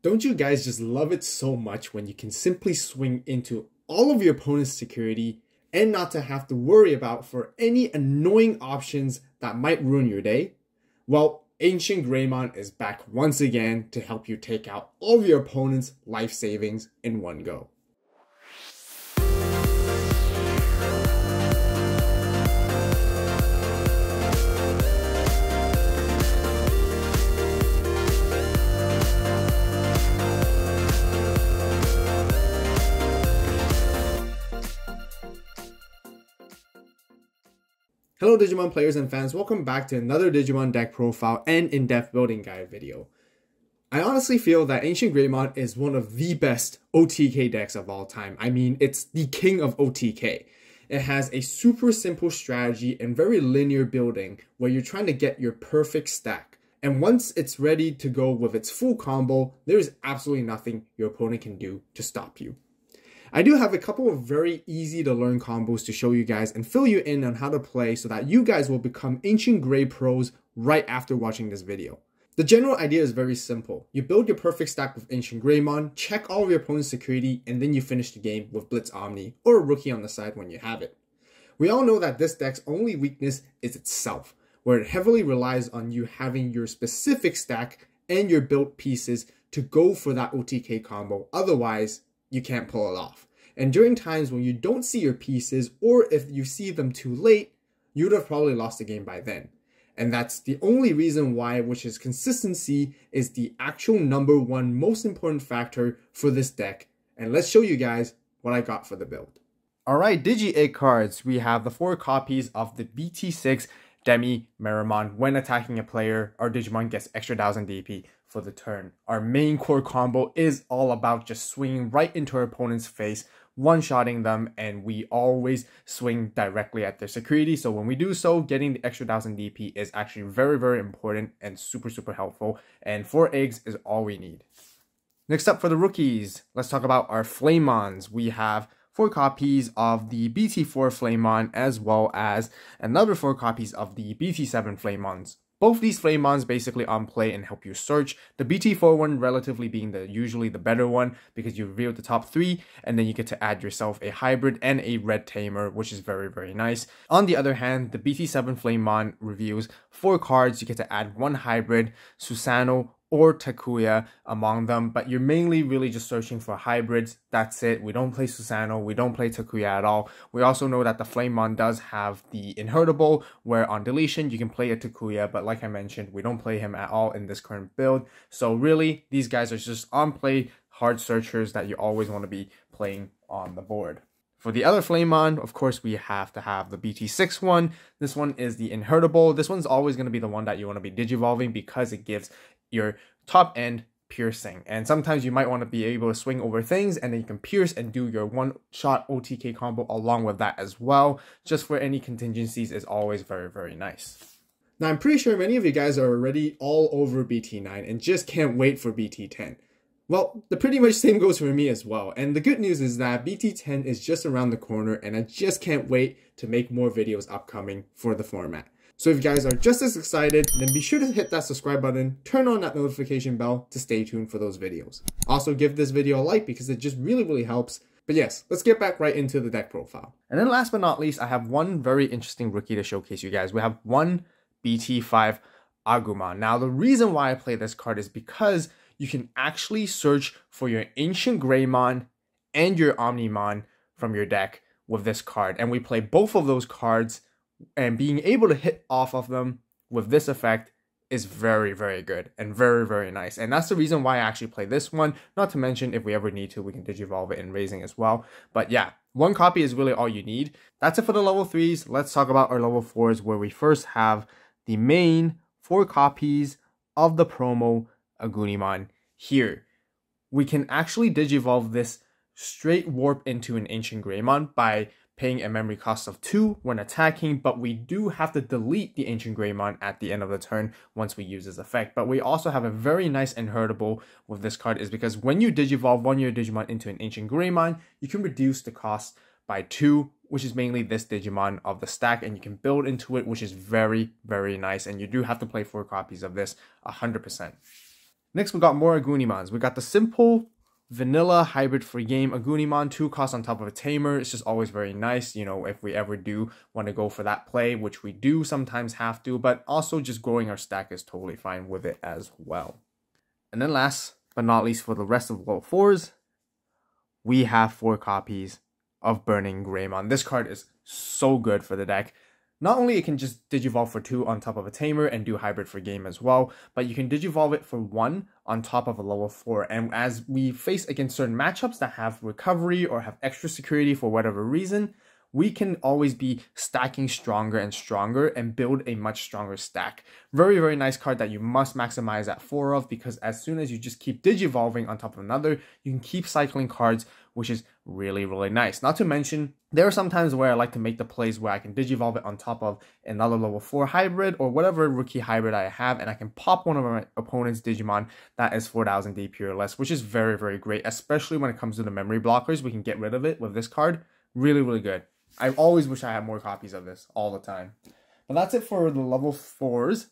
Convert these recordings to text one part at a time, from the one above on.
Don't you guys just love it so much when you can simply swing into all of your opponent's security and not to have to worry about for any annoying options that might ruin your day? Well, Ancient Greymon is back once again to help you take out all of your opponent's life savings in one go. Hello Digimon players and fans, welcome back to another Digimon deck profile and in-depth building guide video. I honestly feel that Ancient Greymon is one of the best OTK decks of all time. I mean, it's the king of OTK. It has a super simple strategy and very linear building where you're trying to get your perfect stack. And once it's ready to go with its full combo, there is absolutely nothing your opponent can do to stop you. I do have a couple of very easy to learn combos to show you guys and fill you in on how to play so that you guys will become Ancient Grey pros right after watching this video. The general idea is very simple. You build your perfect stack with Ancient Greymon, check all of your opponent's security, and then you finish the game with Blitz Omni or a rookie on the side when you have it. We all know that this deck's only weakness is itself, where it heavily relies on you having your specific stack and your built pieces to go for that OTK combo. Otherwise, you can't pull it off. And during times when you don't see your pieces, or if you see them too late, you would have probably lost the game by then. And that's the only reason why, which is consistency is the actual #1 most important factor for this deck. And let's show you guys what I got for the build. Alright, Digi-Egg cards. We have the 4 copies of the BT6 Demi Meramon. When attacking a player, our Digimon gets extra 1000 DP for the turn. Our main core combo is all about just swinging right into our opponent's face, one-shotting them, and we always swing directly at their security. So when we do so, getting the extra 1000 DP is actually very, very important and super helpful. And 4 eggs is all we need. Next up for the rookies, let's talk about our Flamemons. We have 4 copies of the BT4 Flamemon as well as another 4 copies of the BT7 Flamemons. Both these Flamemons basically on play and help you search. The BT4 one relatively being usually the better one because you reveal the top 3 and then you get to add yourself a hybrid and a red tamer, which is very nice. On the other hand, the BT7 Flamemon reveals 4 cards. You get to add 1 hybrid, Susano, or Takuya among them, but you're mainly really just searching for hybrids. That's it. We don't play Susano, we don't play Takuya at all. We also know that the Flamemon does have the Inheritable, where on deletion you can play a Takuya, but like I mentioned, we don't play him at all in this current build. So really, these guys are just on play hard searchers that you always want to be playing on the board. For the other Flamemon, of course, we have to have the BT6 one. This one is the Inheritable. This one's always going to be the one that you want to be digivolving because it gives your top end piercing, and sometimes you might want to be able to swing over things and then you can pierce and do your one-shot OTK combo along with that as well. Just for any contingencies is always very nice. Now I'm pretty sure many of you guys are already all over BT9 and just can't wait for BT10. Well, the pretty much same goes for me as well, and the good news is that BT10 is just around the corner and I just can't wait to make more videos upcoming for the format. So if you guys are just as excited, then be sure to hit that subscribe button, turn on that notification bell to stay tuned for those videos. Also give this video a like because it just really helps. But yes, let's get back right into the deck profile. And then last but not least, I have one very interesting rookie to showcase you guys. We have one BT5 Agumon. Now the reason why I play this card is because you can actually search for your Ancient Greymon and your Omnimon from your deck with this card. And we play both of those cards, and being able to hit off of them with this effect is very good and very nice. And that's the reason why I actually play this one. Not to mention, if we ever need to, we can digivolve it in Raising as well. But yeah, 1 copy is really all you need. That's it for the level 3s. Let's talk about our level 4s, where we first have the main 4 copies of the promo Agunimon here. We can actually digivolve this straight warp into an Ancient Greymon by paying a memory cost of 2 when attacking, but we do have to delete the Ancient Greymon at the end of the turn once we use this effect. But we also have a very nice Inheritable with this card, is because when you digivolve one of your Digimon into an Ancient Greymon, you can reduce the cost by 2, which is mainly this Digimon of the stack, and you can build into it, which is very nice. And you do have to play 4 copies of this 100%. Next, we got more Agunimons. We got the simple vanilla hybrid free game Agunimon, 2 costs on top of a tamer. It's just always very nice, you know, if we ever do want to go for that play, which we do sometimes have to, but also just growing our stack is totally fine with it as well. And then last but not least, for the rest of level 4s, we have 4 copies of Burning Greymon. This card is so good for the deck. Not only it can just Digivolve for 2 on top of a Tamer and do Hybrid for game as well, but you can Digivolve it for 1 on top of a level 4. And as we face against certain matchups that have recovery or have extra security for whatever reason, we can always be stacking stronger and stronger and build a much stronger stack. Very, very nice card that you must maximize at 4 of, because as soon as you just keep Digivolving on top of another, you can keep cycling cards, which is really, really nice. Not to mention, there are some times where I like to make the plays where I can Digivolve it on top of another level 4 hybrid or whatever rookie hybrid I have, and I can pop one of my opponent's Digimon that is 4000 DP or less, which is very, very great, especially when it comes to the memory blockers. We can get rid of it with this card. Really, really good. I always wish I had more copies of this all the time. But that's it for the level 4s.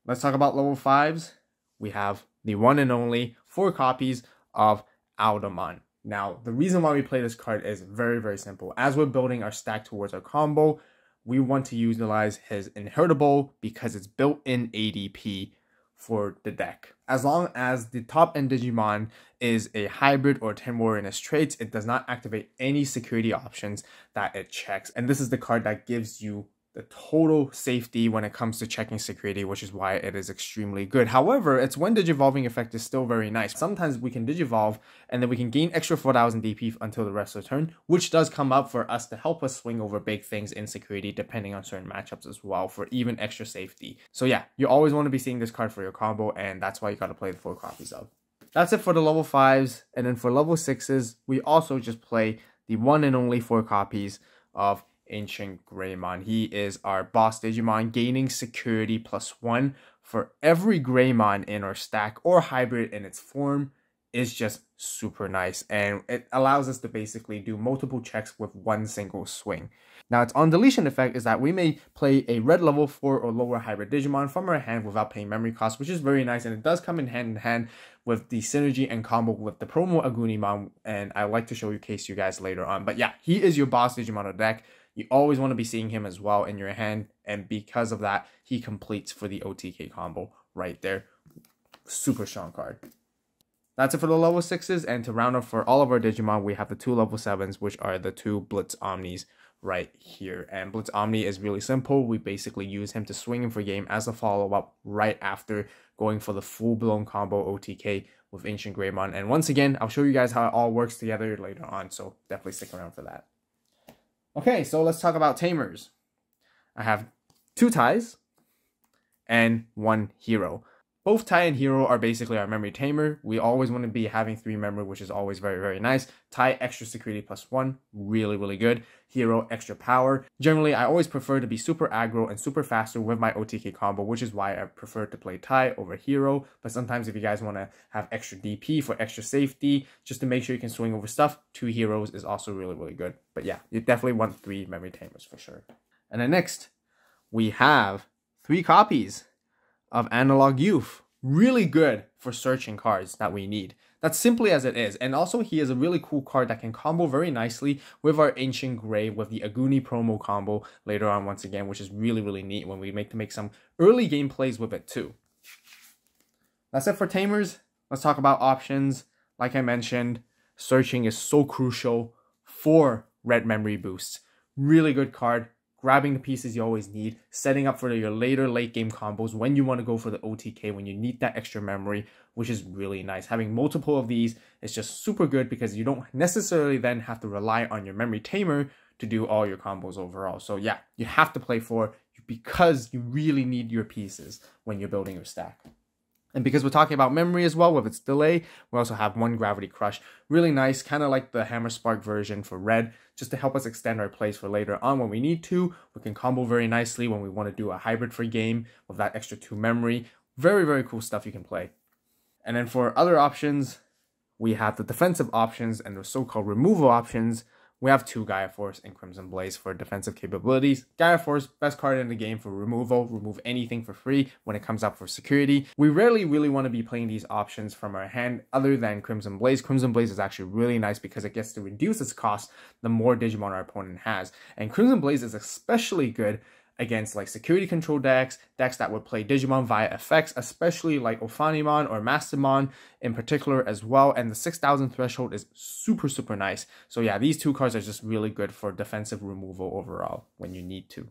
Let's talk about level 5s. We have the one and only 4 copies of Aldamon. Now, the reason why we play this card is very, very simple. As we're building our stack towards our combo, we want to utilize his Inheritable because it's built-in ADP for the deck. As long as the top end Digimon is a hybrid or 10 warrior in its traits, it does not activate any security options that it checks. And this is the card that gives you the total safety when it comes to checking security, which is why it is extremely good. However, its when Digivolving effect is still very nice. Sometimes we can Digivolve and then we can gain extra 4000 DP until the rest of the turn, which does come up for us to help us swing over big things in security depending on certain matchups as well for even extra safety. So yeah, you always want to be seeing this card for your combo, and that's why you got to play the 4 copies of. That's it for the level 5s, and then for level 6s, we also just play the one and only 4 copies of Ancient Greymon. He is our boss Digimon, gaining security +1 for every Greymon in our stack or hybrid in its form is just super nice, and it allows us to basically do multiple checks with one single swing. Now, its on deletion effect is that we may play a red level 4 or lower hybrid Digimon from our hand without paying memory costs, which is very nice, and it does come in hand with the synergy and combo with the promo Agunimon, and I like to show you case you guys later on. But yeah, he is your boss Digimon of deck. You always want to be seeing him as well in your hand, and because of that, he completes for the OTK combo right there. Super strong card. That's it for the level 6s, and to round up for all of our Digimon, we have the 2 level 7s, which are the 2 Blitz Omnis right here. And Blitz Omni is really simple. We basically use him to swing in for game as a follow-up right after going for the full-blown combo OTK with Ancient Greymon. And once again, I'll show you guys how it all works together later on, so definitely stick around for that. Okay, so let's talk about Tamers. I have 2 Tais and 1 Hero. Both Tai and Hero are basically our memory tamer. We always want to be having 3 memory, which is always very, very nice. Tai, extra security +1, really, really good. Hero, extra power. Generally, I always prefer to be super aggro and super faster with my OTK combo, which is why I prefer to play Tai over Hero. But sometimes if you guys want to have extra DP for extra safety, just to make sure you can swing over stuff, 2 Heroes is also really, really good. But yeah, you definitely want 3 memory tamers for sure. And then next, we have 3 copies of Analog Youth. Really good for searching cards that we need. That's simply as it is. And also he is a really cool card that can combo very nicely with our Ancient Grey with the Aguni promo combo later on once again, which is really, really neat when we make some early game plays with it too. That's it for Tamers. Let's talk about options. Like I mentioned, searching is so crucial for red memory boosts. Really good card. Grabbing the pieces you always need, setting up for your later late game combos when you want to go for the OTK, when you need that extra memory, which is really nice. Having multiple of these is just super good because you don't necessarily then have to rely on your memory tamer to do all your combos overall. So yeah, you have to play 4 because you really need your pieces when you're building your stack. And because we're talking about memory as well with its delay, we also have 1 Gravity Crush. Really nice, kind of like the Hammer Spark version for red, just to help us extend our plays for later on when we need to. We can combo very nicely when we want to do a hybrid for game with that extra 2 memory. Very, very cool stuff you can play. And then for other options, we have the defensive options and the so-called removal options, we have two Gaia Force and Crimson Blaze for defensive capabilities. Gaia Force, best card in the game for removal, remove anything for free when it comes up for security. We rarely really want to be playing these options from our hand other than Crimson Blaze. Crimson Blaze is actually really nice because it gets to reduce its cost the more Digimon our opponent has. And Crimson Blaze is especially good against like security control decks that would play Digimon via effects, especially like Ophanimon or Mastamon in particular as well. And the 6,000 threshold is super nice. So yeah, these two cards are just really good for defensive removal overall when you need to.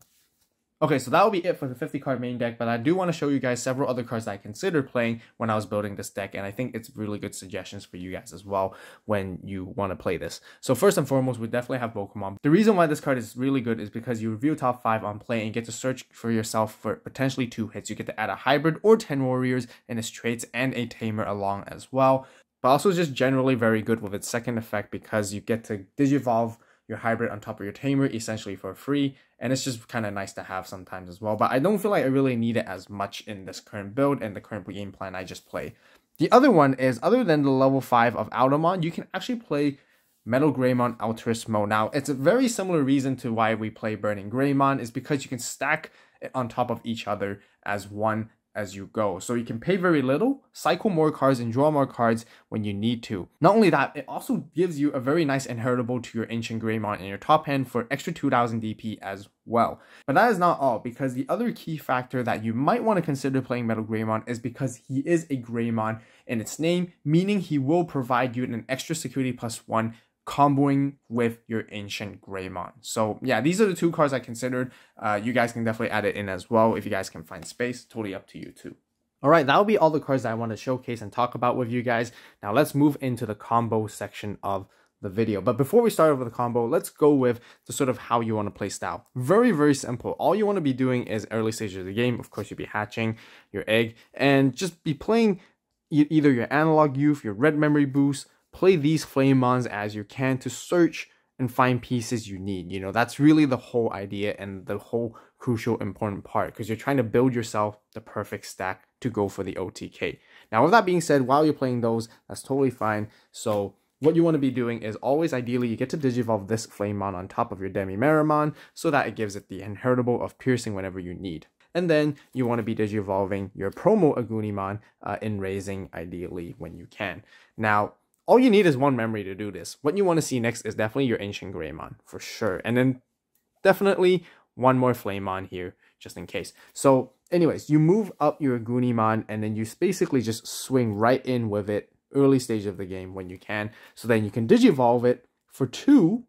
Okay, so that will be it for the 50 card main deck, but I do want to show you guys several other cards that I considered playing when I was building this deck, and I think it's really good suggestions for you guys as well when you want to play this. So first and foremost, we definitely have Bokomon. The reason why this card is really good is because you review top 5 on play and get to search for yourself for potentially 2 hits. You get to add a hybrid or 10 warriors in its traits and a tamer along as well, but also just generally very good with its second effect because you get to Digivolve your hybrid on top of your tamer essentially for free, and it's just kind of nice to have sometimes as well, but I don't feel like I really need it as much in this current build and the current game plan I just play. The other one is, other than the level 5 of Automon, you can actually play Metal Greymon Altruismo. Now, it's a very similar reason to why we play Burning Greymon, is because you can stack it on top of each other as one as you go. So you can pay very little, cycle more cards, and draw more cards when you need to. Not only that, it also gives you a very nice inheritable to your Ancient Greymon in your top hand for extra 2000 DP as well. But that is not all, because the other key factor that you might want to consider playing Metal Greymon is because he is a Greymon in its name, meaning he will provide you an extra security +1 comboing with your Ancient Greymon. So yeah, these are the 2 cards I considered. You guys can definitely add it in as well if you guys can find space. Totally up to you too. Alright, that'll be all the cards that I want to showcase and talk about with you guys. Now let's move into the combo section of the video. But before we start with the combo, let's go with the sort of how you want to play style. Very simple. All you want to be doing is early stages of the game. Of course, you'll be hatching your egg and just be playing either your Analog Youth, your Red Memory Boost. Play these Flamemons as you can to search and find pieces you need. You know, that's really the whole idea and the whole crucial important part, because you're trying to build yourself the perfect stack to go for the OTK. Now, with that being said, while you're playing those, that's totally fine. So what you want to be doing is always, ideally, you get to Digivolve this Flamemon on top of your Demimeramon so that it gives it the inheritable of piercing whenever you need. And then you want to be Digivolving your promo Agunimon in raising, ideally, when you can. Now, all you need is 1 memory to do this. What you want to see next is definitely your Ancient Greymon, for sure. And then definitely 1 more Flamemon here, just in case. So anyways, you move up your Agunimon, and then you basically just swing right in with it early stage of the game when you can. So then you can Digivolve it for 2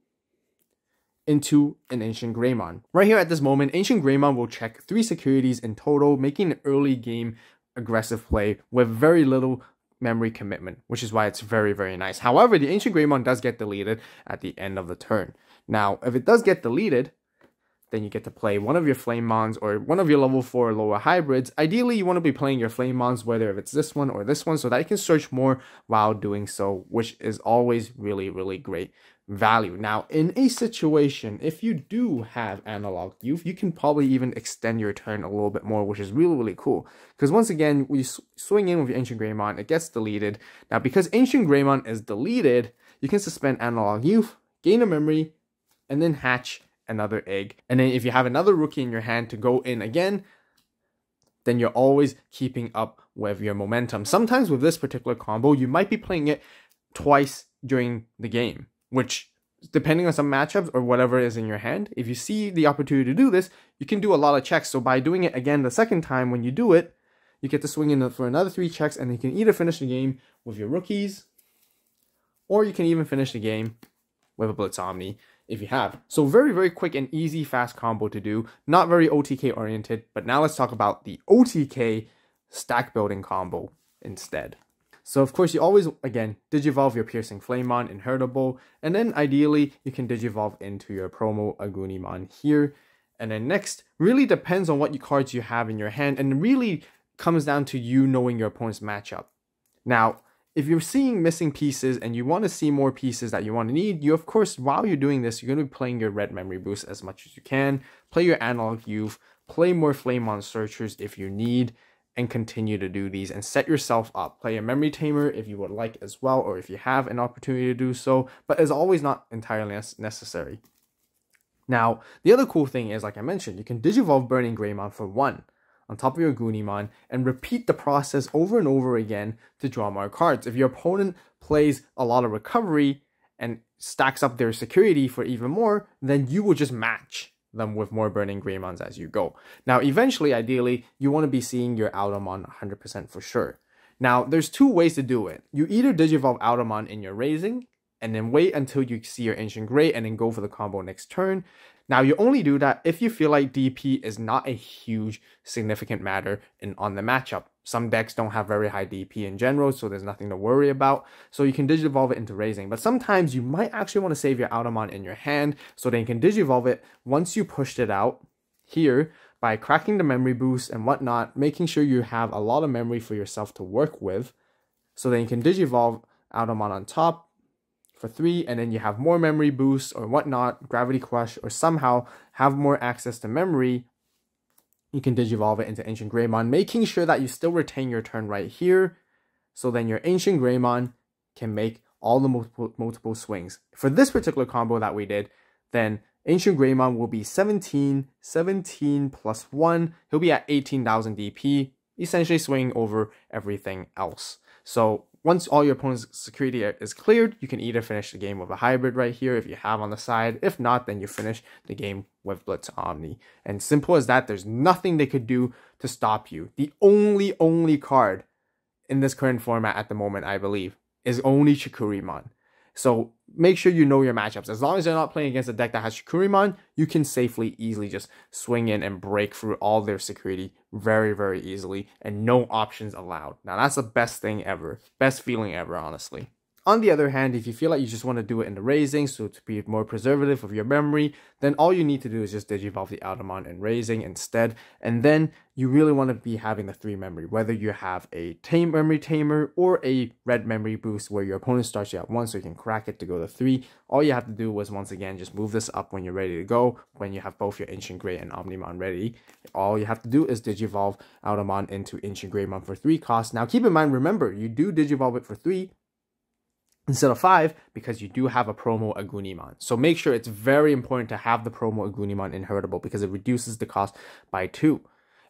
into an Ancient Greymon. Right here at this moment, Ancient Greymon will check 3 securities in total, making an early game aggressive play with very little memory commitment, which is why it's very nice. However, the Ancient Greymon does get deleted at the end of the turn. Now, if it does get deleted, then you get to play one of your Flamemons or one of your level 4 or lower hybrids. Ideally, you want to be playing your Flamemons, whether if it's this one or this one, so that you can search more while doing so, which is always really great value. Now, in a situation, if you do have Analog Youth, you can probably even extend your turn a little bit more, which is really cool. Because once again, when you swing in with your Ancient Greymon, it gets deleted. Now, because Ancient Greymon is deleted, you can suspend Analog Youth, gain a memory, and then hatch another egg. And then if you have another rookie in your hand to go in again, then you're always keeping up with your momentum. Sometimes with this particular combo, you might be playing it twice during the game, which, depending on some matchups or whatever is in your hand, if you see the opportunity to do this, you can do a lot of checks. So by doing it again the second time, when you do it, you get to swing in for another 3 checks, and you can either finish the game with your rookies, or you can even finish the game with a Blitz Omni if you have. So very quick and easy, fast combo to do. Not very OTK oriented, but now let's talk about the OTK stack building combo instead. So of course, you always, again, Digivolve your Piercing Flamemon, inheritable, and then ideally you can Digivolve into your promo Agunimon here. And then next, really depends on what cards you have in your hand, and really comes down to you knowing your opponent's matchup. Now, if you're seeing missing pieces and you want to see more pieces that you want to need, you, of course, while you're doing this, you're going to be playing your Red Memory Boost as much as you can, play your Analog Youth, play more Flamemon Searchers if you need, and continue to do these and set yourself up. Play a memory tamer if you would like as well, or if you have an opportunity to do so, but it's always not entirely necessary. Now, the other cool thing is, like I mentioned, you can Digivolve Burning Greymon for 1 on top of your Goonimon and repeat the process over and over again to draw more cards. If your opponent plays a lot of recovery and stacks up their security for even more, then you will just match them with more Burning Greymons as you go. Now, eventually, ideally, you want to be seeing your Automon 100% for sure. Now, there's 2 ways to do it. You either Digivolve Automon in your Raising, and then wait until you see your Ancient Gray, and then go for the combo next turn. Now, you only do that if you feel like DP is not a huge significant matter on the matchup. Some decks don't have very high DP in general, so there's nothing to worry about. So you can Digivolve it into Raising. But sometimes you might actually want to save your Automon in your hand, so then you can Digivolve it once you pushed it out here by cracking the memory boost and whatnot, making sure you have a lot of memory for yourself to work with. So then you can Digivolve Automon on top for 3, and then you have more memory boosts or whatnot, Gravity Crush, or somehow have more access to memory. You can Digivolve it into Ancient Greymon, making sure that you still retain your turn right here, so then your Ancient Greymon can make all the multiple swings. For this particular combo that we did, then Ancient Greymon will be 17 plus 1. He'll be at 18,000 DP, essentially swinging over everything else. So once all your opponent's security is cleared, you can either finish the game with a hybrid right here if you have on the side. If not, then you finish the game with Blitz Omni. And simple as that, there's nothing they could do to stop you. The only card in this current format at the moment, I believe, is only Shikurimon. So make sure you know your matchups. As long as you're not playing against a deck that has Shikurimon, you can safely, easily just swing in and break through all their security very easily, and no options allowed. Now that's the best thing ever. Best feeling ever, honestly. On the other hand, if you feel like you just want to do it in the Raising, so to be more preservative of your memory, then all you need to do is just Digivolve the Automon in Raising instead. And then you really want to be having the 3 memory, whether you have a memory tamer or a red memory boost where your opponent starts you at 1 so you can crack it to go to 3. All you have to do was, once again, just move this up when you're ready to go, when you have both your Ancient Gray and Omnimon ready. All you have to do is Digivolve Automon into Ancient Greymon for 3 cost. Now keep in mind, remember, you do Digivolve it for 3 instead of 5, because you do have a promo Agunimon. So make sure, it's very important to have the promo Agunimon inheritable, because it reduces the cost by 2.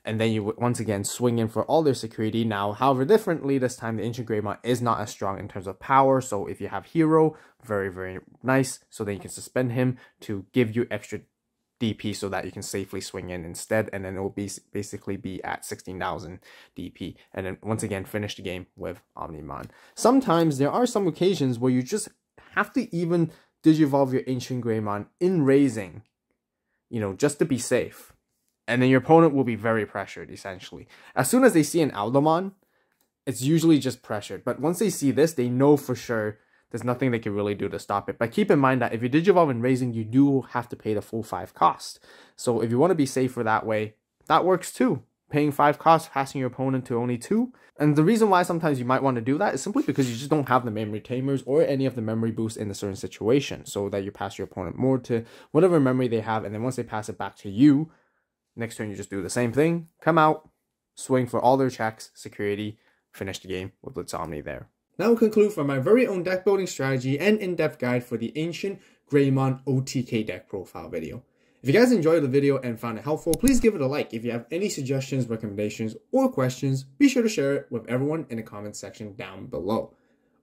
And then you once again swing in for all their security. Now, however, differently, this time the Ancient Greymon is not as strong in terms of power. So if you have Hero, very nice. So then you can suspend him to give you extra DP so that you can safely swing in instead, and then it will basically be at 16,000 DP, and then once again finish the game with Omnimon. Sometimes there are some occasions where you just have to even Digivolve your Ancient Greymon in Raising, you know, just to be safe, and then your opponent will be very pressured essentially. As soon as they see an Automon, it's usually just pressured, but once they see this, they know for sure there's nothing they can really do to stop it. But keep in mind that if you Digivolve in Raising, you do have to pay the full 5 cost. So if you want to be safer that way, that works too. Paying 5 costs, passing your opponent to only 2. And the reason why sometimes you might want to do that is simply because you just don't have the memory tamers or any of the memory boosts in a certain situation, so that you pass your opponent more to whatever memory they have, and then once they pass it back to you, next turn you just do the same thing, come out, swing for all their checks, security, finish the game with Blitz Omni there. Now we'll conclude for my very own deck building strategy and in-depth guide for the Ancient Greymon OTK deck profile video. If you guys enjoyed the video and found it helpful, please give it a like. If you have any suggestions, recommendations, or questions, be sure to share it with everyone in the comments section down below.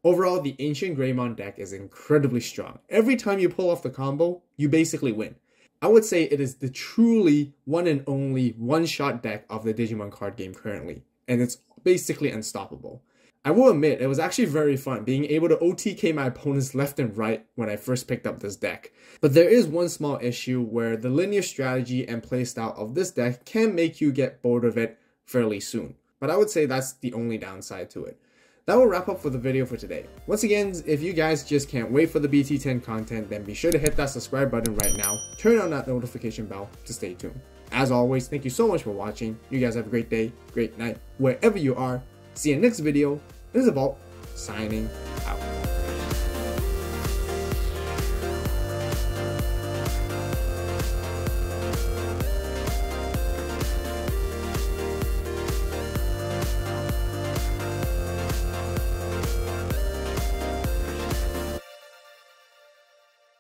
Overall, the Ancient Greymon deck is incredibly strong. Every time you pull off the combo, you basically win. I would say it is the truly one and only one-shot deck of the Digimon card game currently, and it's basically unstoppable. I will admit, it was actually very fun being able to OTK my opponents left and right when I first picked up this deck. But there is one small issue where the linear strategy and playstyle of this deck can make you get bored of it fairly soon. But I would say that's the only downside to it. That will wrap up for the video for today. Once again, if you guys just can't wait for the BT10 content, then be sure to hit that subscribe button right now. Turn on that notification bell to stay tuned. As always, thank you so much for watching. You guys have a great day, great night, wherever you are. See you in the next video. This is Vault, signing out.